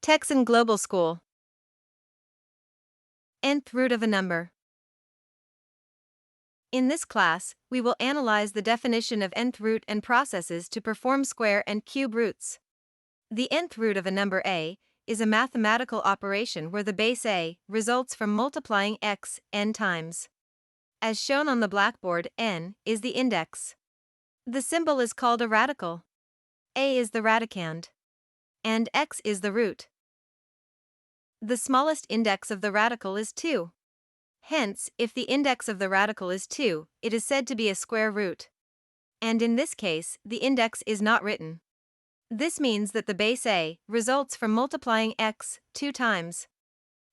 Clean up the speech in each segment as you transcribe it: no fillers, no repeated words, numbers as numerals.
Texan Global School. Nth root of a number. In this class, we will analyze the definition of nth root and processes to perform square and cube roots. The nth root of a number a is a mathematical operation where the base a results from multiplying x n times. As shown on the blackboard, n is the index. The symbol is called a radical. A is the radicand. And x is the root. The smallest index of the radical is 2. Hence, if the index of the radical is 2, it is said to be a square root. And in this case, the index is not written. This means that the base a results from multiplying x 2 times.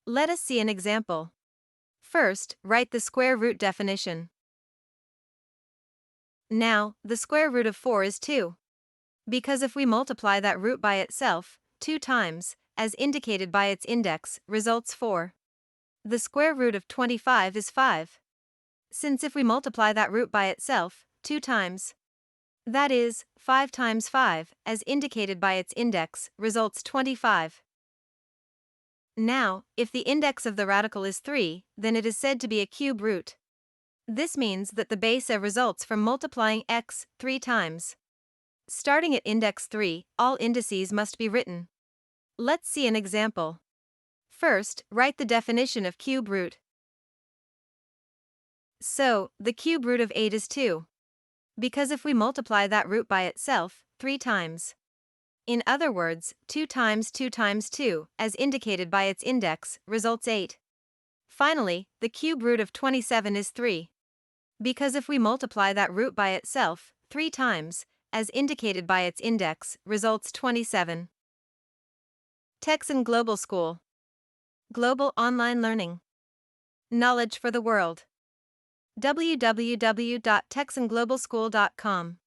Let us see an example. First, write the square root definition. Now, the square root of 4 is 2. Because if we multiply that root by itself 2 times, as indicated by its index, results 4. The square root of 25 is 5. Since if we multiply that root by itself 2 times, that is, 5 times 5, as indicated by its index, results 25. Now, if the index of the radical is 3, then it is said to be a cube root. This means that the base a results from multiplying x 3 times. Starting at index 3, all indices must be written. Let's see an example. First, write the definition of cube root. So, the cube root of 8 is 2. Because if we multiply that root by itself 3 times. In other words, 2 times 2 times 2, as indicated by its index, results 8. Finally, the cube root of 27 is 3. Because if we multiply that root by itself 3 times, as indicated by its index, results 27. Texan Global School. Global online learning. Knowledge for the world. www.texanglobalschool.com